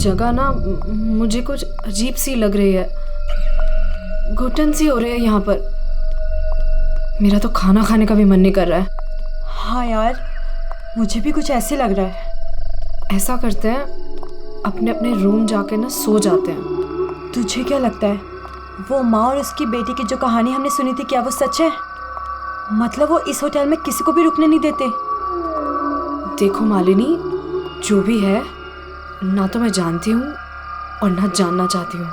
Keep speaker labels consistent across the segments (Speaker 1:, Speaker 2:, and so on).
Speaker 1: जगह ना मुझे कुछ अजीब सी लग रही है, घुटन सी हो रही है यहाँ पर। मेरा तो खाना खाने का भी मन नहीं कर रहा है।
Speaker 2: हाँ यार, मुझे भी कुछ ऐसे लग रहा है।
Speaker 1: ऐसा करते हैं, अपने अपने रूम जाके ना सो जाते हैं।
Speaker 2: तुझे क्या लगता है वो माँ और उसकी बेटी की जो कहानी हमने सुनी थी, क्या वो सच है? मतलब वो इस होटल में किसी को भी रुकने नहीं देते?
Speaker 1: देखो मालिनी, जो भी है, ना तो मैं जानती हूँ और ना जानना चाहती हूँ।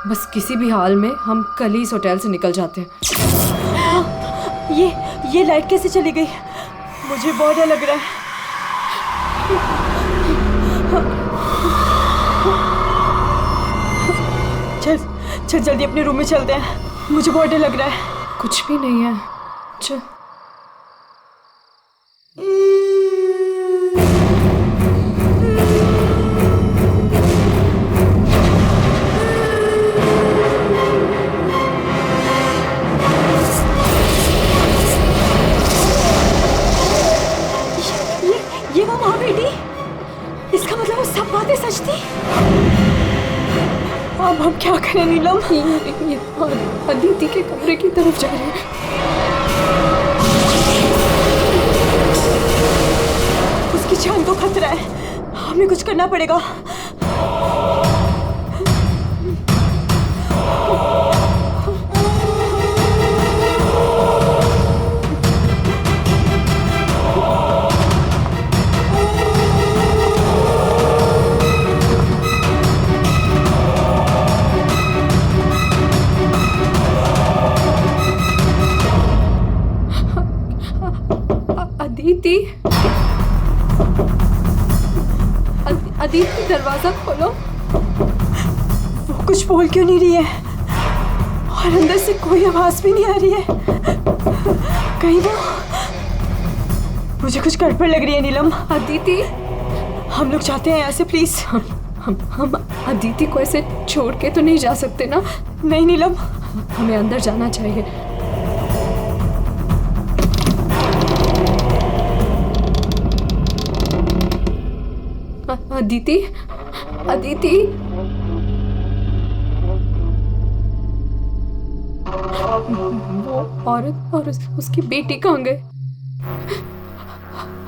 Speaker 1: बस किसी भी हाल में हम कल ही इस होटल से निकल जाते हैं।
Speaker 2: ये लाइट कैसे चली गई? मुझे बहुत डर लग रहा है। चल जल्दी अपने रूम में चलते हैं, मुझे बहुत डर लग रहा है।
Speaker 1: कुछ भी नहीं है, चल।
Speaker 2: ये वो माँ बेटी? इसका मतलब वो सब बातें सच थी? अब हम क्या करें नीलम?
Speaker 1: ये अदिति के कमरे की तरफ जा रहे हैं।
Speaker 2: उसकी जान को खतरा है, हमें कुछ करना पड़ेगा।
Speaker 1: अदिति, दरवाजा खोलो।
Speaker 2: वो कुछ बोल क्यों नहीं रही है? और अंदर से कोई आवाज भी नहीं आ रही है। कहीं वो... मुझे कुछ गड़बड़ लग रही है नीलम।
Speaker 1: अदिति,
Speaker 2: हम लोग जाते हैं यहाँ से, प्लीज।
Speaker 1: हम अदिति को ऐसे छोड़ के तो नहीं जा सकते ना?
Speaker 2: नहीं नीलम,
Speaker 1: हमें अंदर जाना चाहिए। अदिति, अदिति, वो औरत और उसकी बेटी कहाँ गए?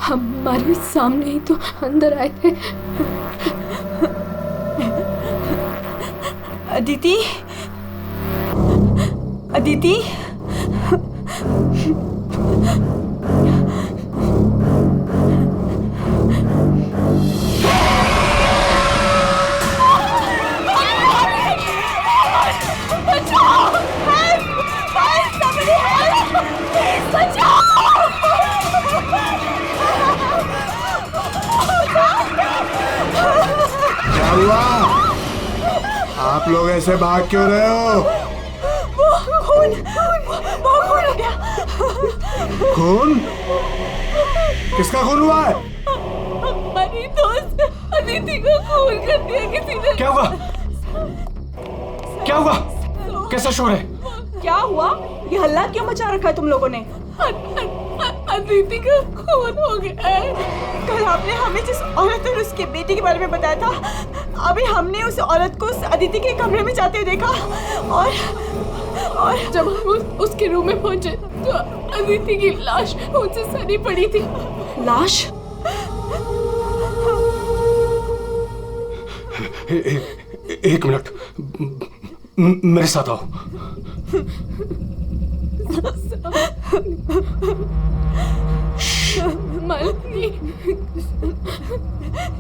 Speaker 1: हमारे सामने ही तो अंदर आए थे।
Speaker 2: अदिति, अदिति,
Speaker 3: आप लोग ऐसे भाग क्यों रहे हो?
Speaker 2: वो खून हो गया।
Speaker 3: खून? किसका खून हुआ है?
Speaker 2: हमारी दोस्त अदिति को खून कर दिया किसी ने।
Speaker 4: क्या हुआ? क्या हुआ? कैसा शोर है?
Speaker 2: क्या हुआ? ये हल्ला क्यों मचा रखा है तुम लोगों ने?
Speaker 1: अदिति का खून हो गया है।
Speaker 2: कल आपने हमें जिस औरत और उसके बेटे के बारे में बताया था, अभी हमने उस औरत को उस अदिति के कमरे में जाते हुए देखा। और
Speaker 1: जब हम उसके रूम में पहुंचे तो अदिति की लाश उनसे सनी पड़ी थी।
Speaker 2: लाश?
Speaker 4: एक मिनट, मेरे साथ आओ।
Speaker 1: मालिनी,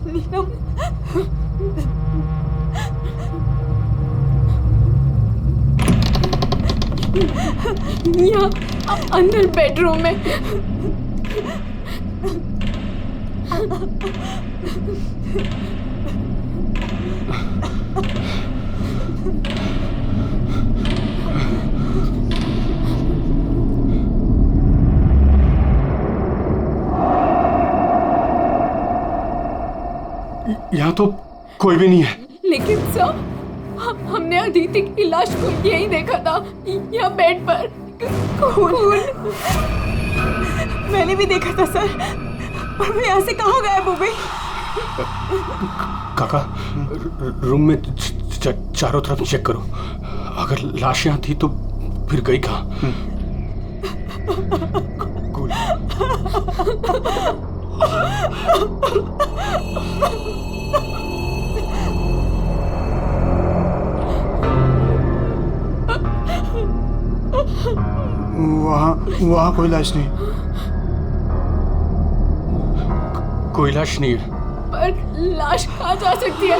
Speaker 2: नीलम,
Speaker 1: यहाँ अंदर बेडरूम में।
Speaker 4: यहाँ तो कोई भी नहीं है।
Speaker 1: लेकिन सर, हमने अदिति की लाश को यही देखा था, यहाँ बेड पर खून।
Speaker 2: मैंने भी देखा था सर, और वो यहाँ से कहाँ गायब हो गई?
Speaker 4: काका, रूम में चारों तरफ चेक करो। अगर लाश यहाँ थी तो फिर गई कहाँ?
Speaker 3: वहाँ कोई लाश नहीं।
Speaker 4: कोई लाश नहीं है।
Speaker 1: पर लाश कहाँ जा सकती है?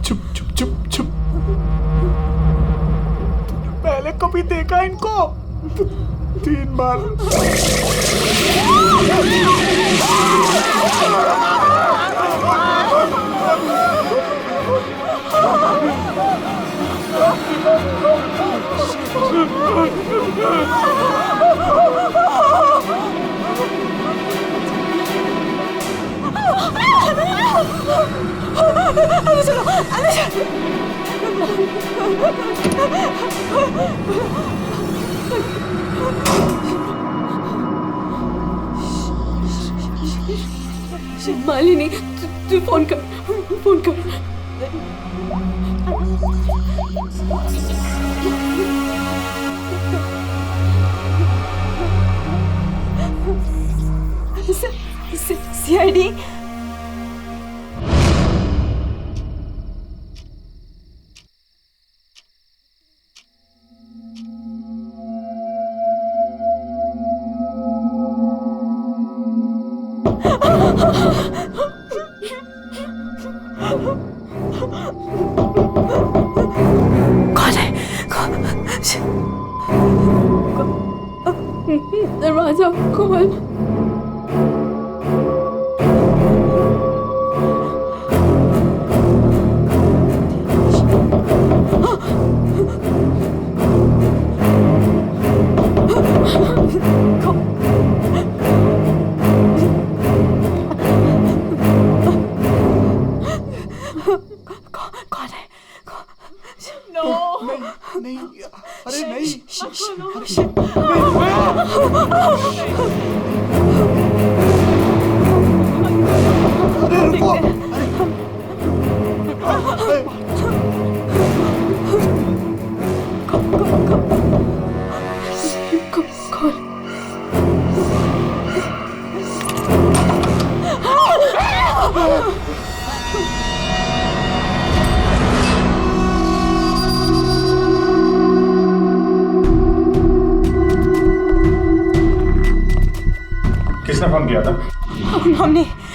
Speaker 3: चुप चुप चुप चुप। पहले कभी देखा इनको? 3 बार।
Speaker 1: मालिनी, तू फोन कर, फोन कर।
Speaker 2: सीआईडी।
Speaker 1: कौन है? दरवाजा खोल।
Speaker 3: नहीं, अरे नहीं। अरे रुको।
Speaker 4: किसने फोन किया था?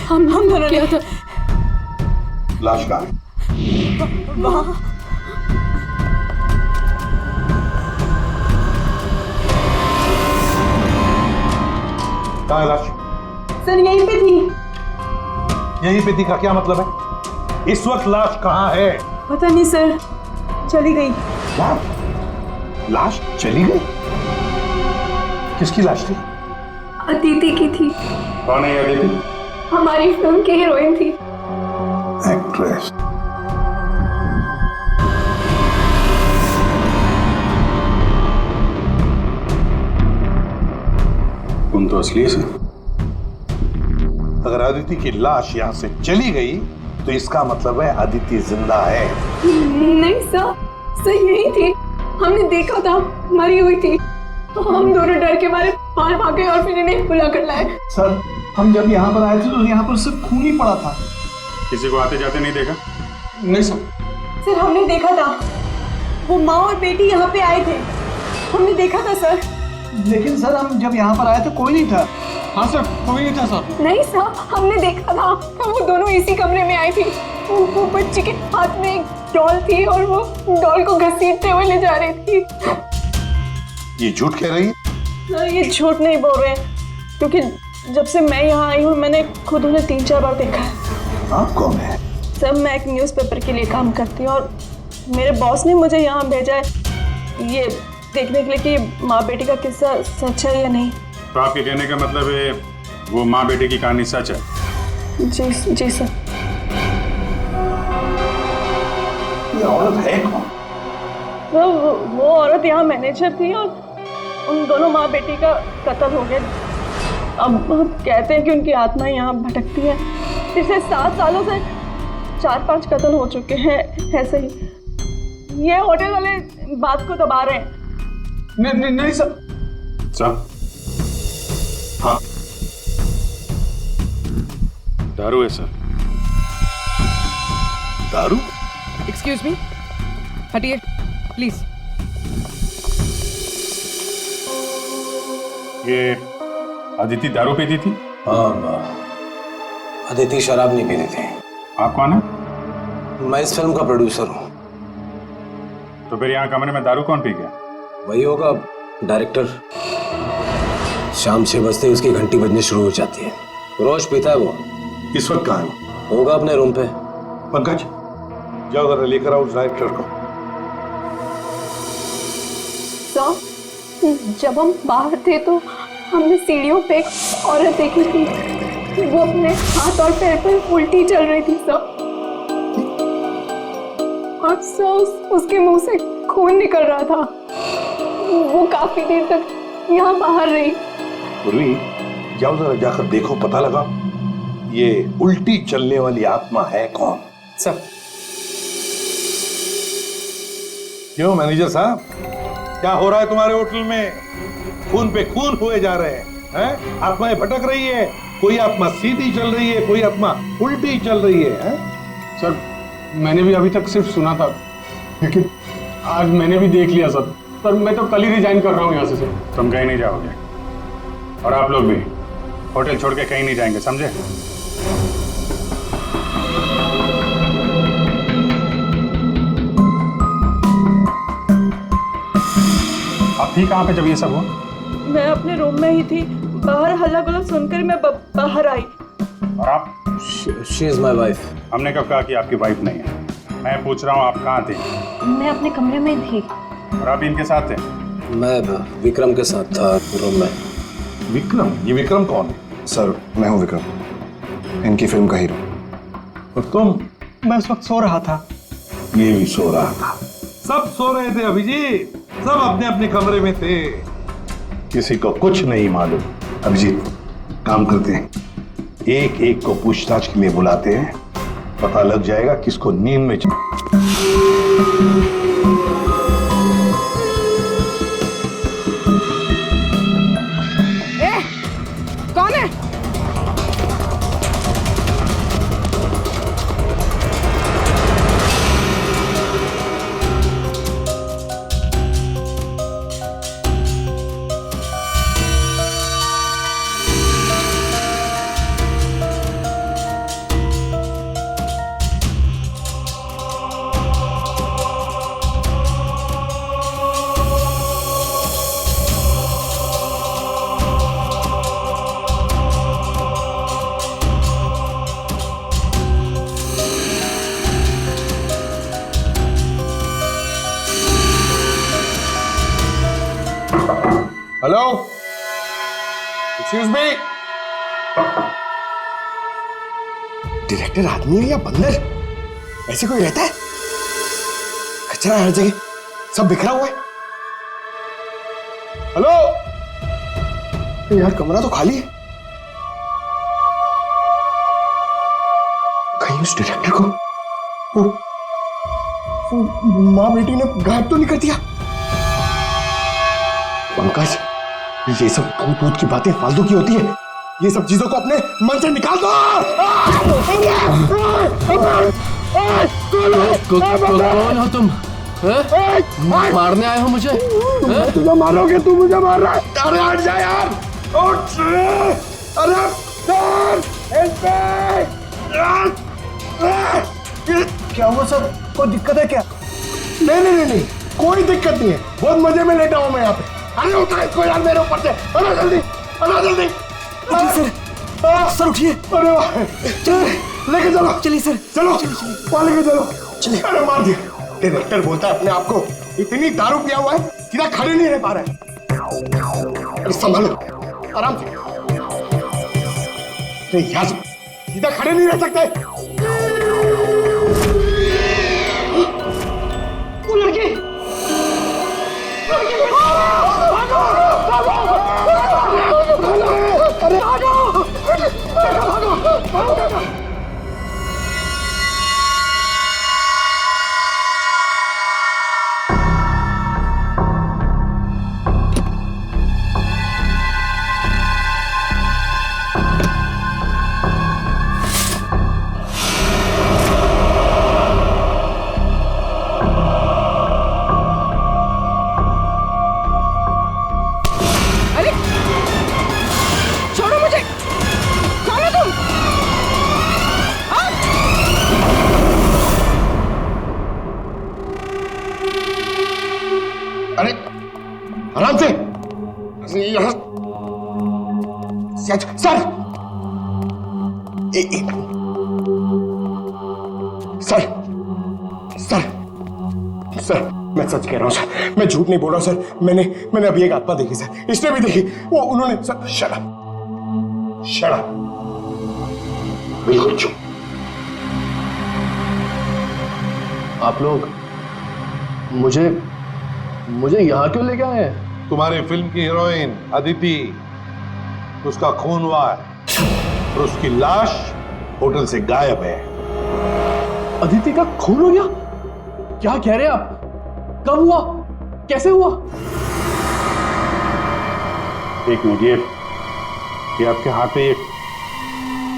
Speaker 2: हम दोनों ने।
Speaker 3: लाश कहाँ है?
Speaker 2: वहाँ।
Speaker 5: कहाँ है लाश?
Speaker 2: सर यहीं पे थी।
Speaker 5: यहीं पे थी का क्या मतलब है? इस वक्त लाश कहाँ है?
Speaker 2: पता नहीं सर, चली गई।
Speaker 5: लाश चली गई? किसकी लाश थी?
Speaker 1: अदिति की थी।
Speaker 5: कौन है अदिति?
Speaker 1: हमारी फिल्म की हीरोइन थी।
Speaker 5: एक्ट्रेस। तुम तो असली से। अगर अदिति की लाश यहाँ से चली गई तो इसका मतलब है अदिति जिंदा है।
Speaker 1: नहीं सर यही थी। हमने देखा था, मरी हुई थी। हम दोनों डर के मारे बाहर भागे और फिर इन्हें बुला कर लाए।
Speaker 5: सर
Speaker 3: हम जब यहाँ पर आए थे तो यहाँ पर सिर्फ खून ही पड़ा था।
Speaker 6: किसी को आते जाते नहीं देखा?
Speaker 4: नहीं सर।
Speaker 2: सर हमने देखा था, वो माँ और बेटी यहाँ पे आए थे, हमने देखा था सर।
Speaker 3: लेकिन सर हम जब यहाँ पर आए थे कोई नहीं था।
Speaker 4: हाँ सर, कोई नहीं था सर।
Speaker 2: नहीं सर, हमने देखा था, वो दोनों इसी कमरे में आई थी। वो बच्ची के हाथ में एक डॉल थी और वो डॉल को घसीटते हुए ले जा रही थी।
Speaker 5: ये झूठ कह रही है?
Speaker 2: सर ये झूठ नहीं बोल रहे हैं, क्योंकि जब से मैं यहाँ आई हूँ मैंने खुद उन्हें 3-4 बार देखा है।
Speaker 5: आप कौन है?
Speaker 2: सर मैं एक न्यूज़पेपर के लिए काम करती हूँ और मेरे बॉस ने मुझे यहाँ भेजा है ये देखने के लिए कि माँ बेटी का किस्सा सच है या नहीं।
Speaker 6: तो आपके कहने का मतलब है वो माँ बेटे की कहानी सच है?
Speaker 2: जी सर।
Speaker 5: ये औरत है कौन?
Speaker 2: तो वो औरत यहाँ मैनेजर थी और उन दोनों माँ बेटी का कत्ल हो गया। अब कहते हैं कि उनकी आत्मा यहाँ भटकती है। पिछले 7 सालों से 4-5 कत्ल हो चुके हैं ऐसे ही। ये होटल वाले बात को दबा रहे हैं।
Speaker 3: नहीं सर।
Speaker 6: सर
Speaker 5: हाँ,
Speaker 6: दारू है सर।
Speaker 5: दारू?
Speaker 1: एक्सक्यूज मी, हटिए प्लीज।
Speaker 6: ये अदिति दारू पीती थी?
Speaker 7: हाँ, अदिति शराब नहीं पीती थी।
Speaker 6: आप कौन है?
Speaker 7: मैं इस फिल्म का प्रोड्यूसर हूँ।
Speaker 6: तो फिर यहाँ कमरे में दारू कौन पी गया?
Speaker 7: वही होगा डायरेक्टर। शाम 6 बजते ही उसकी घंटी बजनी शुरू हो जाती है। रोज पीता है वो।
Speaker 5: इस वक्त कहाँ है?
Speaker 7: होगा अपने रूम पे।
Speaker 5: पंकज, जाओ जरा लेकर आओ उस डायरेक्टर को।
Speaker 2: सर जब हम बाहर थे तो हमने सीढ़ियों पे एक औरत देखी थी। वो अपने हाथ और पैर पर उल्टी चल रही थी सर। और सर उसके मुंह से खून निकल रहा था। वो काफी देर तक यहाँ बाहर रही।
Speaker 5: पूर्वी, जाओ जरा जाकर देखो, पता लगा ये उल्टी चलने वाली आत्मा है कौन।
Speaker 7: सर
Speaker 5: क्यों मैनेजर साहब, क्या हो रहा है तुम्हारे होटल में? खून पे खून हुए जा रहे हैं? आत्माएं भटक रही है। कोई आत्मा सीधी चल रही है, कोई आत्मा उल्टी चल रही है?
Speaker 4: सर मैंने भी अभी तक सिर्फ सुना था, लेकिन आज मैंने भी देख लिया सर। सर मैं तो कल ही रिजाइन कर रहा हूँ यहाँ से सर।
Speaker 6: तुम कहीं नहीं जाओगे और आप लोग भी होटल छोड़ के कहीं नहीं जाएंगे, समझे? आप थी कहाँ पे जब ये सब हुआ?
Speaker 2: मैं अपने रूम में ही थी। बाहर हल्ला गुल्ला सुनकर मैं बाहर आई।
Speaker 6: और आप?
Speaker 7: She is my wife.
Speaker 6: हमने कब कहा कि आपकी वाइफ नहीं है? मैं पूछ रहा हूँ आप कहाँ थे?
Speaker 2: मैं अपने कमरे में थी।
Speaker 6: और आप इनके साथ थे?
Speaker 7: मैं विक्रम के साथ था रूम में।
Speaker 5: विक्रम? ये विक्रम कौन है?
Speaker 8: सर मैं हूँ विक्रम, इनकी फिल्म का हीरो।
Speaker 5: और तुम?
Speaker 3: मैं उस वक्त सो रहा था।
Speaker 5: ये भी सो रहा था। सब सो रहे थे अभिजीत, सब अपने अपने कमरे में थे। किसी को कुछ नहीं मालूम। अभिजीत, काम करते हैं, एक एक को पूछताछ के लिए बुलाते हैं, पता लग जाएगा किसको नींद में
Speaker 1: कौन है?
Speaker 5: Hello, excuse me.
Speaker 8: डायरेक्टर आदमी है या बंदर? ऐसे कोई रहता है? कचरा हर जगह, सब बिखरा हुआ है।
Speaker 5: हेलो,
Speaker 8: यार कमरा तो खाली है। कहीं उस डायरेक्टर को वो माँ बेटी ने गायब तो नहीं कर दिया? पंकज, ये सब भूत भूत की बातें फालतू की होती है। ये सब चीजों को अपने मन से निकाल दो।
Speaker 7: कौन हो तुम? मारने आए हो मुझे?
Speaker 8: तुझे मारोगे, तू मुझे मार रहा है। अरे हट जा यार, उठ। अरे क्या हुआ सर, कोई दिक्कत है क्या? नहीं, कोई दिक्कत नहीं है, बहुत मजे में लेटा हूं मैं यहाँ पे। अरे उठा इसको यार मेरे ऊपर से, अरे जल्दी। सर उठिए। अरे वाह, लेके चलो। चलिए सर, चलो वहाँ लेके चलो। चलिए। अरे मार दिया। डायरेक्टर बोलता है अपने आप को इतनी दारू पिया हुआ है, सीधा खड़े नहीं रह पा रहा है। अरे संभालो, आराम से। यहाँ सीधा खड़े नहीं रह सकते। वो लड़की आराम से। यहाँ सर, सर मैं सच कह रहा हूँ सर, मैं झूठ नहीं बोल रहा हूँ सर। मैंने अभी एक आत्मा देखी सर, इसने भी देखी। वो उन्होंने सर, शराब बिल्कुल चुप।
Speaker 7: आप लोग मुझे यहाँ क्यों लेके आए हैं?
Speaker 5: तुम्हारी फिल्म की हीरोइन अदिति, उसका खून हुआ है और उसकी लाश होटल से गायब है।
Speaker 7: अदिति का खून हो गया? क्या कह रहे हैं आप? कब हुआ? कैसे हुआ?
Speaker 6: एक मिनट, ये आपके हाथ पे ये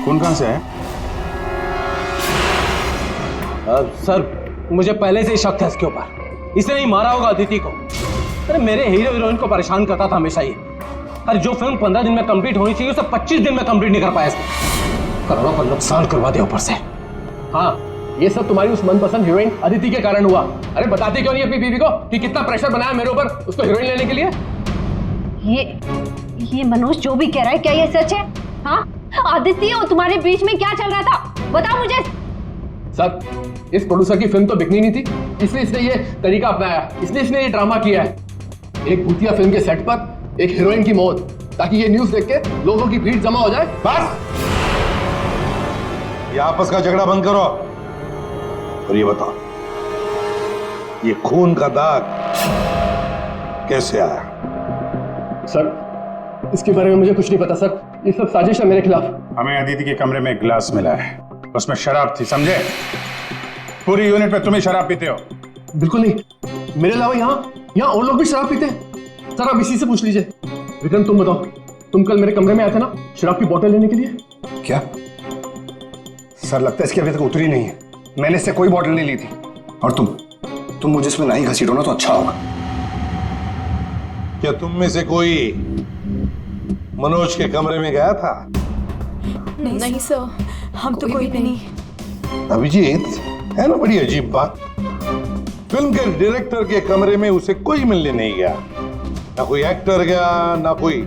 Speaker 6: खून कहां से है?
Speaker 7: सर मुझे पहले से ही शक था इसके ऊपर। इसने नहीं मारा होगा अदिति को। अरे मेरे हीरो हीरोइन को परेशान करता था हमेशा ये। अरे जो फिल्म 15 दिन में कंप्लीट होनी चाहिए उसे 25 दिन में कंप्लीट नहीं कर पाया इसने। करोड़ों का नुकसान करवा दिया ऊपर से। हाँ, ये सब तुम्हारी उस मनपसंद हीरोइन अदिति के कारण हुआ। अरे बताती क्यों नहीं अपनी बीवी को कि कितना प्रेशर बनाया मेरे ऊपर उसको हीरोइन लेने के लिए?
Speaker 9: ये मनोज जो भी कह रहा है, क्या ये सच है? हाँ, अदिति और तुम्हारे बीच में क्या चल रहा था, बताओ मुझे।
Speaker 7: सर, इस प्रोड्यूसर की फिल्म तो बिकनी नहीं थी, इसलिए इसने ये तरीका अपनाया, इसलिए इसने ये ड्रामा किया है। एक भूतिया फिल्म के सेट पर एक हीरोइन की मौत, ताकि ये न्यूज़ देख के लोगों की भीड़ जमा हो जाए।
Speaker 5: बस, ये आपस का झगड़ा बंद करो और ये बताओ, ये खून का दाग कैसे आया?
Speaker 7: सर, इसके बारे में मुझे कुछ नहीं पता सर, ये सब साजिश है मेरे खिलाफ।
Speaker 6: हमें अदिति के कमरे में एक गिलास मिला है, उसमें शराब थी, समझे? पूरी यूनिट पे तुम ही शराब पीते हो।
Speaker 7: बिल्कुल नहीं, मेरे अलावा यहाँ और लोग भी शराब पीते हैं। सर आप इसी से पूछ लीजिए। विक्रम तुम बताओ, तुम कल मेरे कमरे में आए थे ना शराब की बोतल लेने के लिए?
Speaker 8: क्या सर, लगता है इसकी अभी तक उतरी नहीं है। मैंने इससे कोई बोतल नहीं ली थी। और तुम मुझे इसमें नहीं घसीटो ना तो अच्छा होगा।
Speaker 5: क्या तुम में से कोई मनोज के कमरे में गया था?
Speaker 2: नहीं सर, हम तो कोई भी नहीं।
Speaker 5: अभिजीत, है ना बड़ी अजीब बात। फिल्म के डायरेक्टर के कमरे में उसे कोई मिलने नहीं गया, ना कोई एक्टर गया, ना कोई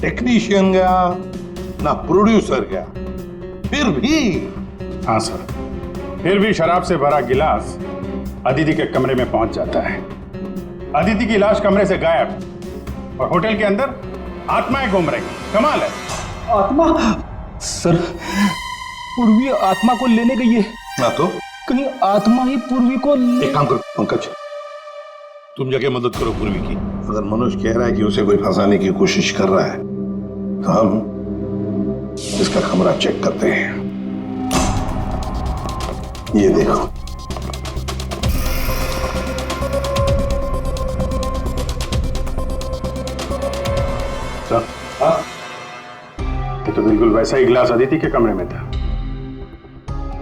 Speaker 5: टेक्नीशियन गया, ना प्रोड्यूसर गया। फिर भी
Speaker 6: हाँ सर, फिर भी शराब से भरा गिलास अदिति के कमरे में पहुंच जाता है। अदिति की लाश कमरे से गायब और होटल के अंदर आत्माएं घूम रही। कमाल है।
Speaker 3: आत्मा? सर, पूर्वी आत्मा को लेने गई है।
Speaker 5: ना तो
Speaker 3: कहीं आत्मा ही पूर्वी को
Speaker 5: एक काम करो पंकज, तुम जाके मदद करो पूर्वी की। अगर मनोज कह रहा है कि उसे कोई फंसाने की कोशिश कर रहा है तो हम इसका कमरा चेक करते हैं। ये देखो,
Speaker 6: ये तो बिल्कुल वैसा ही गिलास अदिति के कमरे में था।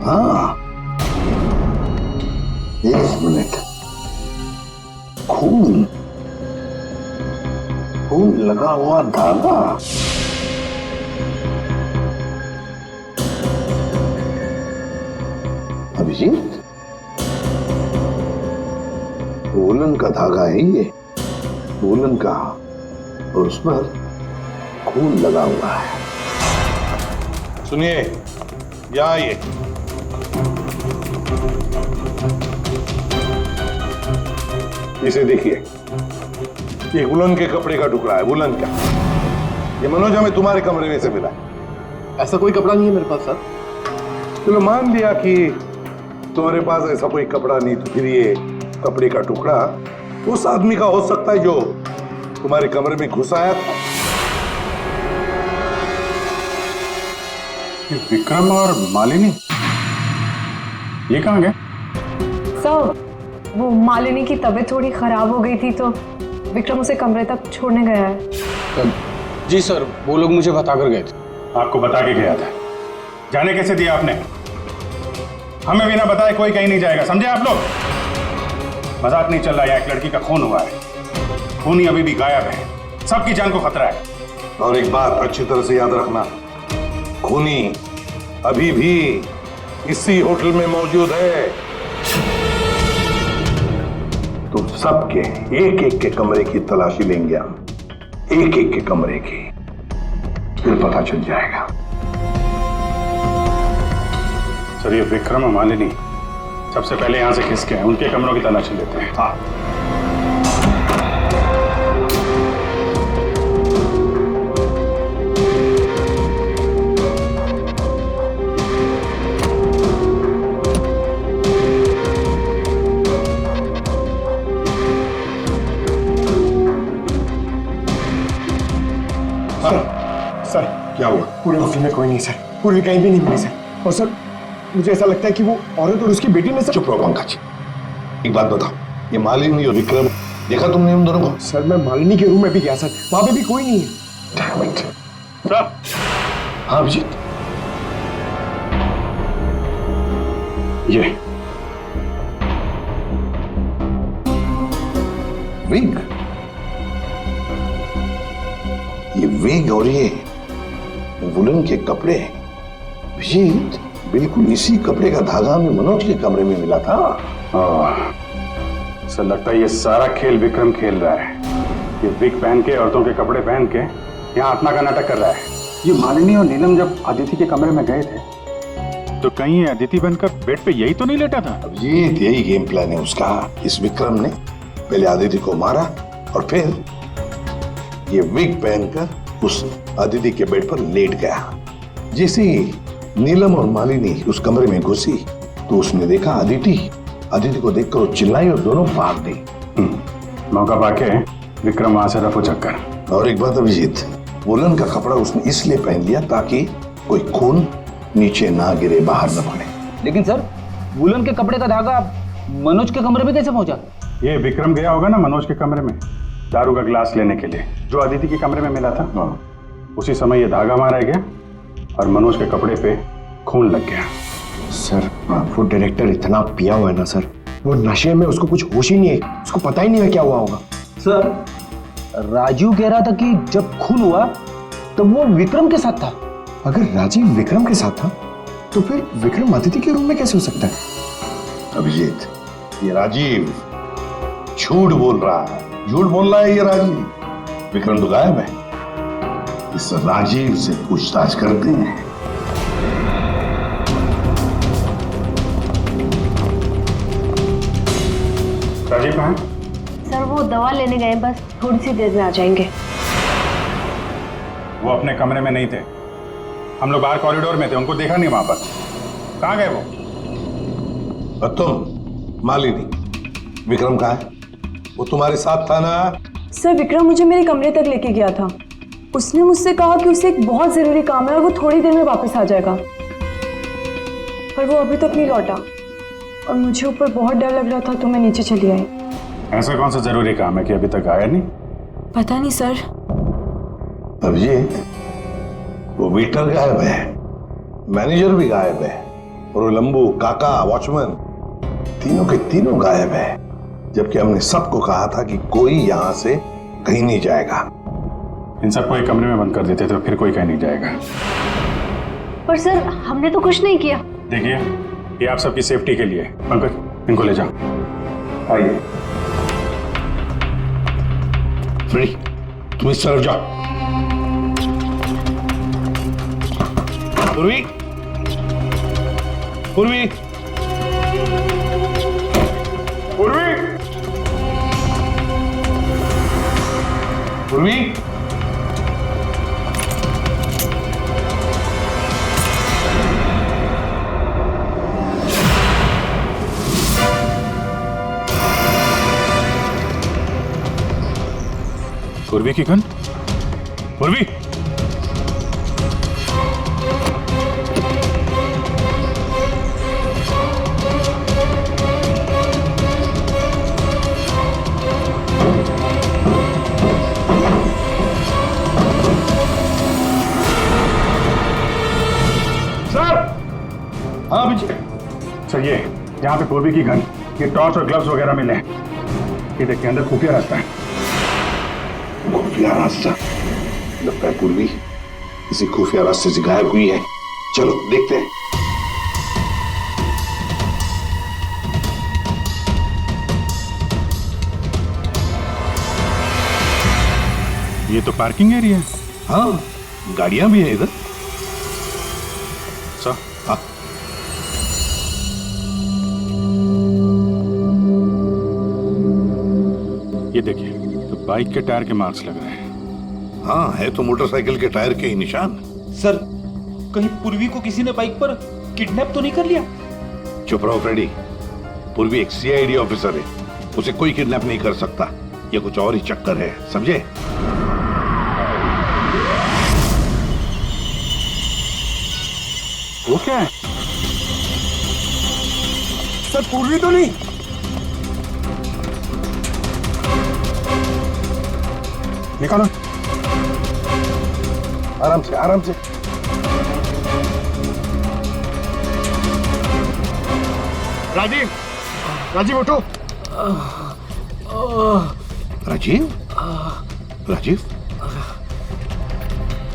Speaker 5: हाँ, एक मिनट। खून खून लगा हुआ धागा। अभिजीत, वूलन का धागा है ये, वूलन का, और उस पर खून लगा हुआ है। सुनिए, यहाँ आइए। इसे देखिए, ये वुलन के कपड़े का टुकड़ा है, वुलन का। ये मनोज हमें तुम्हारे कमरे में से मिला है।
Speaker 7: ऐसा कोई कपड़ा नहीं है मेरे पास सर।
Speaker 5: चलो मान लिया कि तुम्हारे पास ऐसा कोई कपड़ा नहीं, तो फिर ये कपड़े का टुकड़ा उस आदमी का हो सकता है जो तुम्हारे कमरे में घुस आया था।
Speaker 6: विक्रम और मालिनी ये कहाँ गए?
Speaker 1: सर, वो मालिनी की तबीयत थोड़ी खराब हो गई थी तो विक्रम उसे कमरे तक छोड़ने गया है।
Speaker 7: जी सर, वो लोग मुझे बता कर गए थे।
Speaker 6: आपको बता के गया था? जाने कैसे दिया आपने? हमें बिना बताए कोई कहीं नहीं जाएगा, समझे आप लोग? मजाक नहीं चल रहा है, एक लड़की का खून हुआ है, खूनी अभी भी गायब है, सबकी जान को खतरा है।
Speaker 5: और एक बात अच्छी तरह से याद रखना, खूनी अभी भी इसी होटल में मौजूद है। तो सबके एक एक के कमरे की तलाशी लेंगे हम, एक एक के कमरे की, फिर पता चल जाएगा।
Speaker 6: सर, ये विक्रम और मालिनी सबसे पहले यहां से खिसके हैं, उनके कमरों की तलाशी लेते हैं। हाँ।
Speaker 8: सर,
Speaker 5: क्या हुआ?
Speaker 8: पूरे ऑफिस में कोई नहीं सर, पूरी कहीं भी नहीं मिली सर। और सर, मुझे ऐसा लगता है कि वो औरत और उसकी बेटी ने सर।
Speaker 5: चुप रहो पंकज, एक बात बताओ, ये मालिनी और विक्रम देखा तुमने उन दोनों को?
Speaker 8: सर, मैं मालिनी के रूम में भी गया सर, वहां पे भी कोई नहीं है।
Speaker 6: सर।
Speaker 5: हाँ अभिजीत,
Speaker 6: ये
Speaker 5: विग, ये विग और ये वुलन के कपड़े, अभिजीत बिल्कुल इसी कपड़े का धागा हमें मनोज के कमरे में मिला था।
Speaker 6: सर, लगता है ये सारा खेल विक्रम खेल रहा है। ये विग पहन के, औरतों के कपड़े पहन के यहाँ आत्मा का नाटक कर रहा है। ये मालिनी और नीलम जब अदिति के कमरे में गए थे तो कहीं ये अदिति बनकर बेड पे यही तो नहीं लेटा था?
Speaker 5: अभिजीत, यही गेम प्लान है उसका। इस विक्रम ने पहले अदिति को मारा और फिर ये विग पहनकर उस अदिति के बेड पर लेट गया। जैसे ही नीलम और मालिनी उस कमरे में घुसी तो उसने देखा अदिति को देखकर वो चिल्लाई और दोनों भाग गई।
Speaker 6: मौका पाके विक्रम वहां से रफू चक्कर।
Speaker 5: और एक बात अभिजीत, वुलन का कपड़ा उसने इसलिए पहन लिया ताकि कोई खून नीचे ना गिरे, बाहर न पड़े।
Speaker 7: लेकिन सर, वुलन के कपड़े का धागा मनोज के कमरे में कैसे पहुंचा?
Speaker 6: ये विक्रम गया होगा ना मनोज के कमरे में दारू का गिलास लेने के लिए, जो अदिति के कमरे में मिला था। उसी समय ये धागा मारा गया और मनोज के कपड़े पे खून लग गया।
Speaker 8: सर, वो डायरेक्टर इतना पिया हुआ है ना सर, वो नशे में उसको कुछ होश ही नहीं है, उसको पता ही नहीं है क्या हुआ होगा।
Speaker 7: सर, राजू कह रहा था कि जब खून हुआ तब वो विक्रम के साथ था।
Speaker 8: अगर राजीव विक्रम के साथ था तो फिर विक्रम अदिति के रूम में कैसे हो सकता है?
Speaker 5: अभिजीत, ये राजीव झूठ बोल रहा है, झूठ बोल रहा है ये राजीव। विक्रम तो गायब है, इस राजीव से पूछताछ करते हैं।
Speaker 6: राजीव कहाँ है?
Speaker 9: सर, वो दवा लेने गए, बस थोड़ी सी देर में आ जाएंगे।
Speaker 6: वो अपने कमरे में नहीं थे, हम लोग बाहर कॉरिडोर में थे, उनको देखा नहीं वहां पर। कहाँ गए वो?
Speaker 5: और तुम मालिनी, विक्रम कहाँ है? वो तुम्हारे साथ था ना?
Speaker 2: सर, विक्रम मुझे मेरे कमरे तक लेके गया था। उसने मुझसे कहा कि उसे एक बहुत जरूरी काम है और वो थोड़ी देर में वापस आ जाएगा, पर वो अभी तक नहीं लौटा और मुझे ऊपर बहुत डर लग रहा था तो मैं नीचे चली आई।
Speaker 6: ऐसा कौन सा जरूरी काम है कि अभी तक आया नहीं?
Speaker 2: पता नहीं सर।
Speaker 5: अभिजीत, वो वेटर गायब है, मैनेजर भी गायब है, और वो लंबू, काका, वॉचमैन तीनों के तीनों गायब है। जबकि हमने सबको कहा था कि कोई यहां से कहीं नहीं जाएगा।
Speaker 6: इन सबको एक कमरे में बंद कर देते तो फिर कोई कहीं नहीं जाएगा।
Speaker 9: पर सर हमने तो कुछ नहीं किया।
Speaker 6: देखिए, ये आप सबकी सेफ्टी के लिए। पंकज, इनको ले जाओ।
Speaker 5: आइए फ्री, तुम इस तरफ जाओ। पूर्वी, पूर्वी, पूर्वी, पूर्वी।
Speaker 6: पूर्वी की गन? पूर्वी!
Speaker 5: हाँ अभिजीत।
Speaker 6: सर ये यहाँ पे पूर्वी की गन, ये टॉर्च और ग्लव्स वगैरह मिले हैं। ये देखिए अंदर खुफिया रास्ता है।
Speaker 5: खुफिया रास्ता? लगता है पूर्वी किसी खुफिया रास्ते से गायब हुई है। चलो देखते हैं।
Speaker 6: ये तो पार्किंग एरिया है।
Speaker 5: हाँ, गाड़ियां भी है इधर।
Speaker 6: सर,
Speaker 5: हाँ।
Speaker 6: ये देखिए, तो बाइक के टायर के मार्क्स लग रहे हैं।
Speaker 5: हाँ, है तो मोटरसाइकिल के टायर के ही निशान।
Speaker 3: सर, कहीं पूर्वी को किसी ने बाइक पर किडनैप तो नहीं कर लिया?
Speaker 5: चुप रहो फ्रेडी। पूर्वी एक सीआईडी ऑफिसर है, उसे कोई किडनैप नहीं कर सकता। ये कुछ और ही चक्कर है, समझे?
Speaker 6: वो क्या है?
Speaker 8: सर पूर्वी तो नहीं?
Speaker 6: निकालो।
Speaker 5: आराम से, आराम से।
Speaker 8: राजीव, राजीव उठो।
Speaker 5: राजीव? राजीव?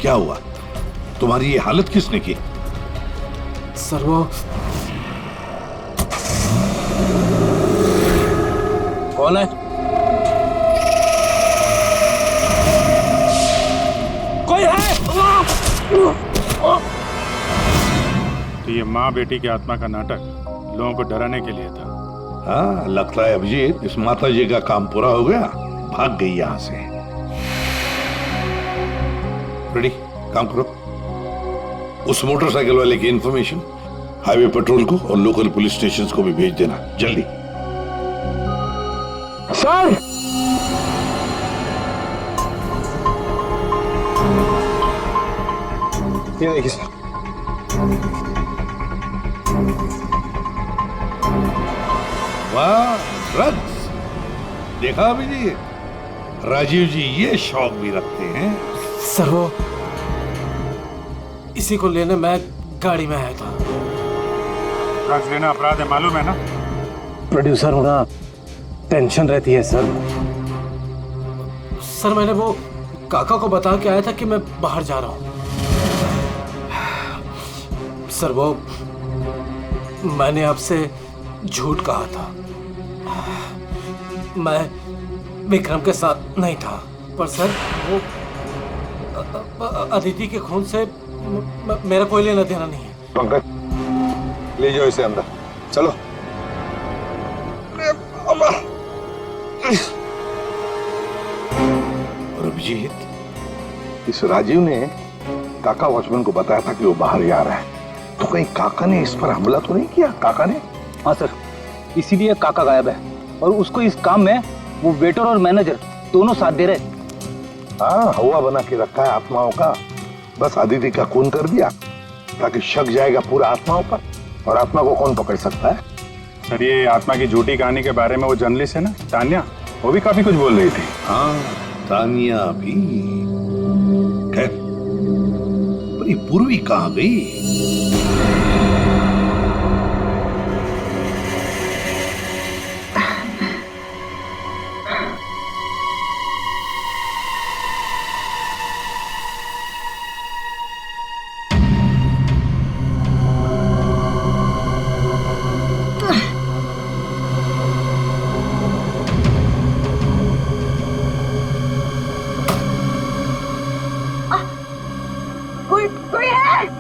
Speaker 5: क्या हुआ? तुम्हारी ये हालत किसने की?
Speaker 7: सर वो कौन है? कोई है?
Speaker 6: तो ये माँ बेटी की आत्मा का नाटक लोगों को डराने के लिए था।
Speaker 5: हाँ, लगता है अभिजीत इस माता जी का काम पूरा हो गया, भाग गई यहां से। रेडी, काम करो। उस मोटरसाइकिल वाले की इंफॉर्मेशन हाईवे पेट्रोल को और लोकल पुलिस स्टेशन को भी भेज देना, जल्दी।
Speaker 8: सर! ये देखिए सर।
Speaker 5: वाह, ड्रग्स! देखा अभिजीत, राजीव जी ये शौक भी रखते हैं।
Speaker 7: सर वो इसी को लेने मैं गाड़ी में आया था।
Speaker 6: ड्रग्स लेना अपराध है, मालूम है ना?
Speaker 7: प्रोड्यूसर होना टेंशन रहती है सर। सर मैंने वो काका को बता के आया था कि मैं बाहर जा रहा हूँ। सर वो मैंने आपसे झूठ कहा था। मैं विक्रम के साथ नहीं था। पर सर वो अदिति के खून से मेरा कोई लेना देना नहीं है।
Speaker 5: पंकज, ले जाओ इसे अंदर, चलो। और अभिजीत, इस राजीव ने काका वॉचमैन को बताया था कि वो बाहर जा रहा है, तो कहीं काका ने इस पर हमला तो नहीं किया? काका ने?
Speaker 3: हाँ सर, इसीलिए काका गायब है और उसको इस काम में वो वेटर और मैनेजर दोनों साथ दे रहे।
Speaker 5: हाँ, हवा बना के रखा है आत्माओं का। बस आदित्य का खून कर दिया ताकि शक जाएगा पूरा आत्माओं पर, और आत्मा को कौन पकड़ सकता है?
Speaker 6: सर ये आत्मा की झूठी कहानी के बारे में वो जर्नलिस्ट है ना, तान्या, वो भी काफी कुछ बोल रही थी।
Speaker 5: हाँ, तानिया भी। खैर, पर ये पूर्वी कहाँ गई?
Speaker 2: कोई है?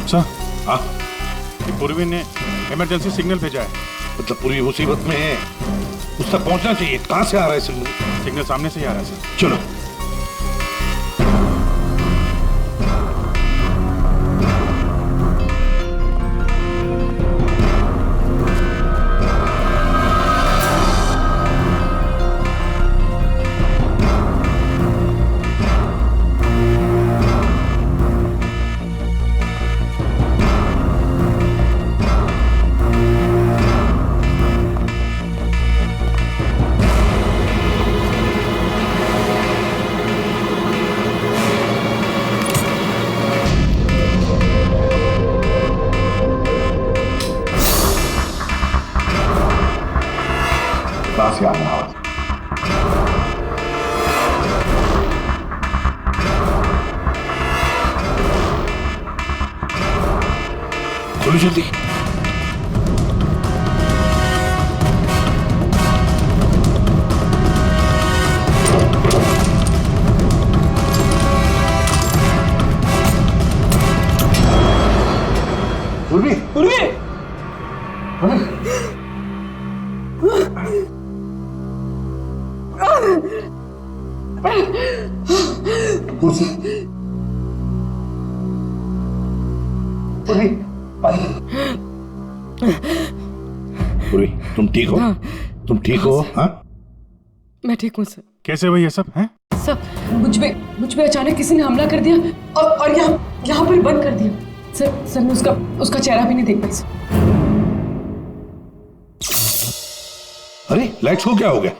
Speaker 6: अच्छा, हाँ, पूर्वी ने इमरजेंसी सिग्नल भेजा है।
Speaker 5: मतलब पूरी मुसीबत में है, उस तक पहुंचना चाहिए। कहां से आ रहा है सिग्नल?
Speaker 6: सिग्नल सामने से ही आ रहा है सर।
Speaker 5: चलो।
Speaker 8: पास याद ना आवाज।
Speaker 5: खोलो जल्दी।
Speaker 8: पूर्वी, पूर्वी।
Speaker 5: पूर्वी, तुम ठीक हो? तुम ठीक हो? हाँ?
Speaker 1: मैं ठीक हूँ सर।
Speaker 6: कैसे हुई ये सब हैं?
Speaker 1: सर मुझ पे अचानक किसी ने हमला कर दिया और यहाँ पर बंद कर दिया। सर मैं उसका चेहरा भी नहीं देख पाई सर।
Speaker 5: अरे लाइट्स को क्या हो गया?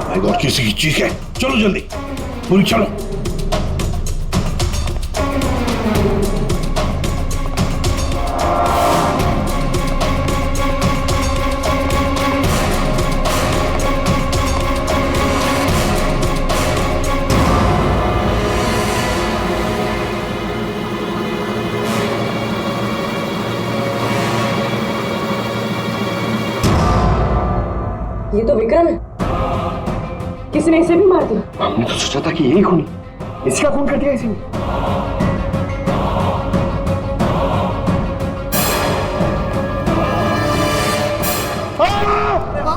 Speaker 5: माय गॉड, किसी की चीख है। चलो जल्दी, पूरी चलो।
Speaker 2: ये तो विक्रम है। किसी ने इसे भी मार दिया।
Speaker 8: हमने तो सोचा था कि यही खूनी, इसका खून कर दिया इसी ने।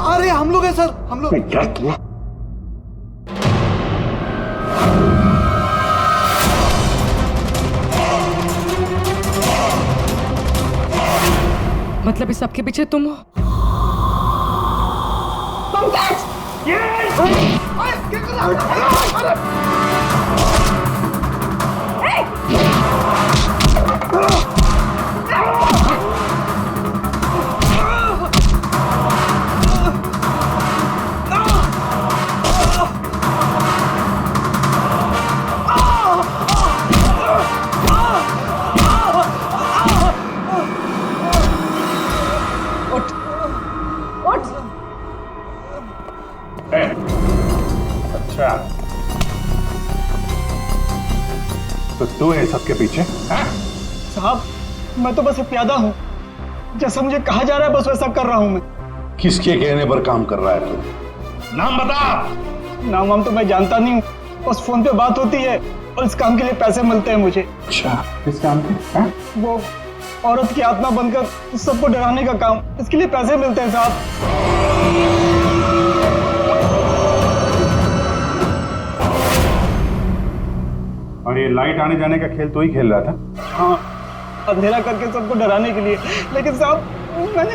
Speaker 3: अरे हम लोग हैं सर, हम लोग।
Speaker 8: क्या किया?
Speaker 1: मतलब इस सबके पीछे तुम हो?
Speaker 6: अच्छा, तो तू है सबके पीछे?
Speaker 8: साहब, मैं तो बस एक प्यादा हूँ। जैसा मुझे कहा जा रहा है बस वैसा कर रहा हूँ मैं।
Speaker 5: किसके कहने पर काम कर रहा है तू? नाम बता।
Speaker 8: नाम वाम तो मैं जानता नहीं हूँ, बस फोन पे बात होती है और इस काम के लिए पैसे मिलते हैं मुझे।
Speaker 5: अच्छा,
Speaker 6: किस काम के?
Speaker 8: वो औरत की आत्मा बनकर सबको डराने का काम, इसके लिए पैसे मिलते हैं साहब।
Speaker 6: और ये लाइट आने जाने का खेल तो ही खेल रहा था?
Speaker 8: हाँ, अंधेरा करके सबको डराने के लिए। लेकिन साहब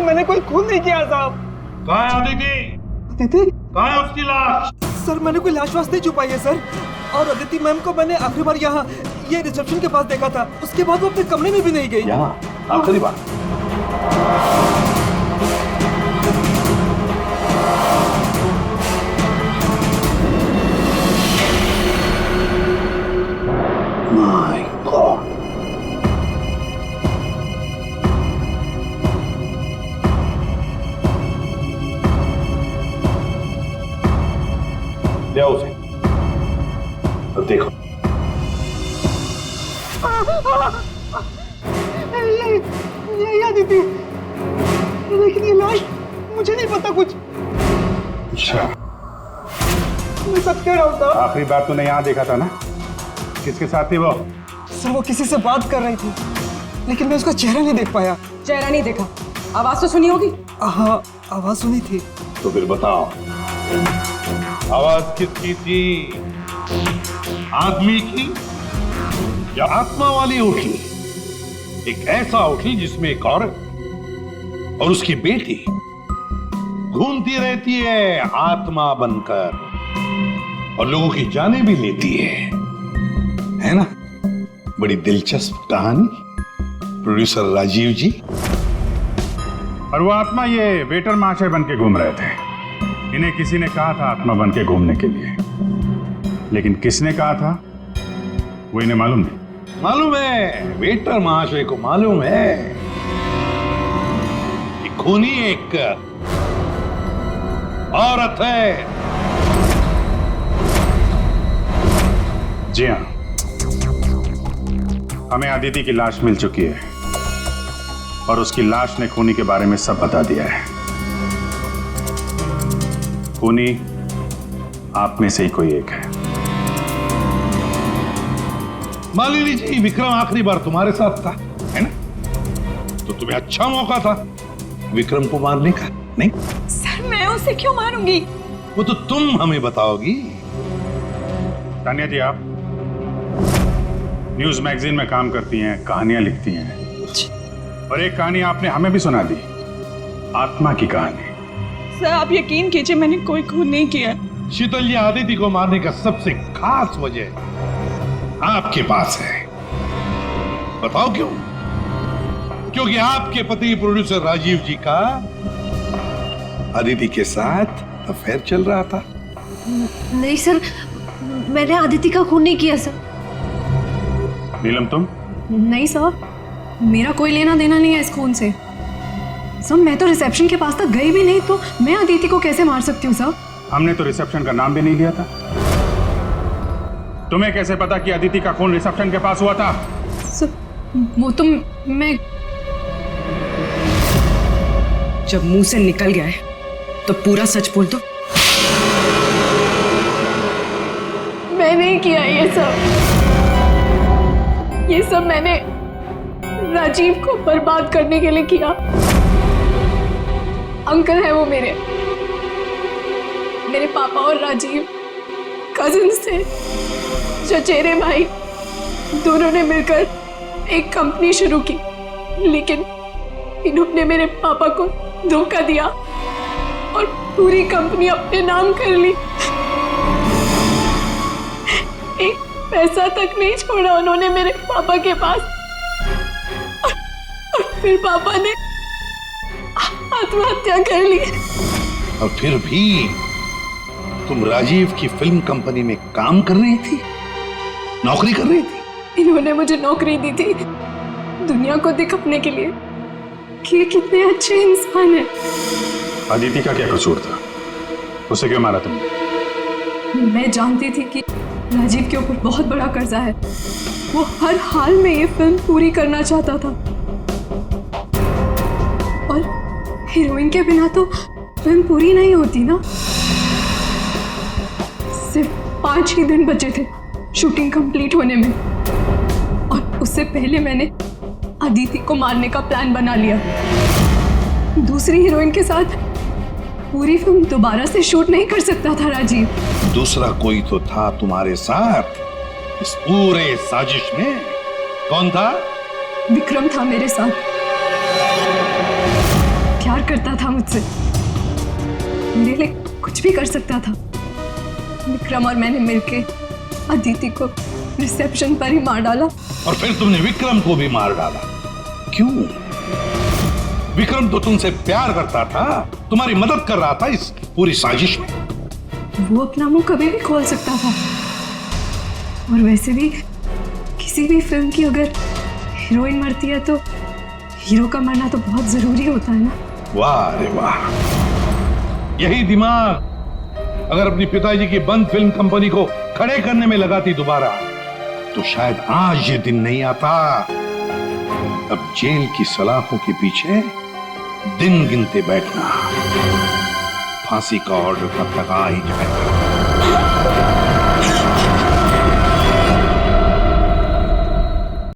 Speaker 8: मैंने कोई खून नहीं किया साहब।
Speaker 5: कहाँ है अदिति?
Speaker 8: अदिति?
Speaker 5: कहाँ है उसकी लाश?
Speaker 10: सर मैंने कोई लाश वाश नहीं छुपाई है सर। और अदिति मैम को मैंने आखिरी बार यहाँ ये रिसेप्शन के पास देखा था, उसके बाद वो अपने कमरे में भी नहीं गई।
Speaker 5: यहाँ आखिरी बार? My God. ले आओ उसे। अब देखो।
Speaker 8: ये अदिति, लेकिन ये लाश मुझे नहीं पता कुछ।
Speaker 6: अच्छा,
Speaker 8: मैं सब कह रहा हूँ साहब।
Speaker 6: आखिरी बार तूने यहाँ देखा था ना? किसके साथ थी वो?
Speaker 8: सर वो किसी से बात कर रही थी, लेकिन मैं उसका चेहरा नहीं देख पाया।
Speaker 1: चेहरा नहीं देखा, आवाज तो सुनी होगी?
Speaker 10: हाँ, आवाज सुनी थी।
Speaker 5: तो फिर बताओ, आवाज किसकी थी? आदमी की या आत्मा वाली उठली? एक ऐसा उठली जिसमें एक औरत और उसकी बेटी घूमती रहती है आत्मा बनकर और लोगों की जानें भी लेती है ना? बड़ी दिलचस्प कहानी, प्रोड्यूसर राजीव जी।
Speaker 6: और वो आत्मा ये वेटर महाशय बन के घूम रहे थे। इन्हें किसी ने कहा था आत्मा बन के घूमने के लिए, लेकिन किसने कहा था वो इन्हें मालूम नहीं।
Speaker 5: मालूम है, वेटर महाशय को मालूम है कि खूनी एक औरत है।
Speaker 6: जी हाँ, हमें अदिति की लाश मिल चुकी है और उसकी लाश ने खूनी के बारे में सब बता दिया है। खूनी आप में से ही कोई एक है।
Speaker 5: मालिनी जी, विक्रम आखिरी बार तुम्हारे साथ था, है ना? तो तुम्हें अच्छा मौका था विक्रम को मारने का, नहीं?
Speaker 2: सर मैं उसे क्यों मारूंगी?
Speaker 5: वो तो तुम हमें बताओगी।
Speaker 6: तानिया जी, आप न्यूज मैगजीन में काम करती हैं, कहानियां लिखती हैं, और एक कहानी आपने हमें भी सुना दी, आत्मा की कहानी।
Speaker 2: सर आप यकीन कीजिए, मैंने कोई खून नहीं किया।
Speaker 5: शीतल जी, आदिति को मारने का सबसे खास वजह आपके पास है। बताओ क्यों? क्योंकि आपके पति प्रोड्यूसर राजीव जी का आदिति के साथ अफेयर चल रहा था।
Speaker 9: नहीं सर, मैंने आदिति का खून नहीं किया सर।
Speaker 6: नीलम, तुम?
Speaker 1: नहीं सर, मेरा कोई लेना देना नहीं है इस खून से। सर मैं तो रिसेप्शन के पास तक गई भी नहीं, तो मैं अदिति को कैसे मार सकती हूँ सर?
Speaker 6: हमने तो रिसेप्शन का नाम भी नहीं लिया था। तुम्हें कैसे पता कि अदिति का खून रिसेप्शन के पास हुआ था?
Speaker 1: सर वो तो मैं, जब मुंह से निकल गया है तो पूरा सच बोल दो।
Speaker 2: मैं नहीं किया ये सब मैंने राजीव को बर्बाद करने के लिए किया। अंकल है वो मेरे पापा और राजीव कजिन्स थे, चचेरे भाई, दोनों ने मिलकर एक कंपनी शुरू की, लेकिन इन्होंने मेरे पापा को धोखा दिया और पूरी कंपनी अपने नाम कर ली। एक पैसा तक नहीं छोड़ा उन्होंने मेरे पापा के पास। और फिर पापा ने आत्महत्या कर ली।
Speaker 5: और फिर भी तुम राजीव की फिल्म कंपनी में काम कर रही थी, नौकरी कर रही थी।
Speaker 2: इन्होंने मुझे नौकरी दी थी दुनिया को दिखाने के लिए कि ये कितने अच्छे इंसान हैं।
Speaker 6: अदिति का क्या कसूर था? उसे क्यों मारा तुमने?
Speaker 2: मैं जानती थी कि राजीव के ऊपर बहुत बड़ा कर्जा है। वो हर हाल में ये फिल्म पूरी करना चाहता था और हीरोइन के बिना तो फिल्म पूरी नहीं होती ना। सिर्फ 5 ही दिन बचे थे शूटिंग कंप्लीट होने में और उससे पहले मैंने अदिति को मारने का प्लान बना लिया। दूसरी हीरोइन के साथ पूरी फिल्म दोबारा से शूट नहीं कर सकता था राजीव।
Speaker 5: दूसरा कोई तो था तुम्हारे साथ इस पूरे साजिश में। कौन था?
Speaker 2: विक्रम था मेरे साथ। प्यार करता था मुझसे, मेरे लिए कुछ भी कर सकता था। विक्रम और मैंने मिलके अदिति को रिसेप्शन पर ही मार डाला।
Speaker 5: और फिर तुमने विक्रम को भी मार डाला। क्यों? विक्रम तो तुमसे प्यार करता था, तुम्हारी मदद कर रहा था इस पूरी साजिश में।
Speaker 2: वो अपना मुंह कभी भी खोल सकता था। और वैसे भी किसी भी फिल्म की अगर हीरोइन मरती है तो हीरो का मरना तो बहुत जरूरी होता है ना।
Speaker 5: वाह रे वाह, यही दिमाग अगर अपनी पिताजी की बंद फिल्म कंपनी को खड़े करने में लगाती दोबारा तो शायद आज ये दिन नहीं आता। अब जेल की सलाखों के पीछे दिन गिनते बैठना, फांसी का ऑर्डर तब तक आ ही जाएगा।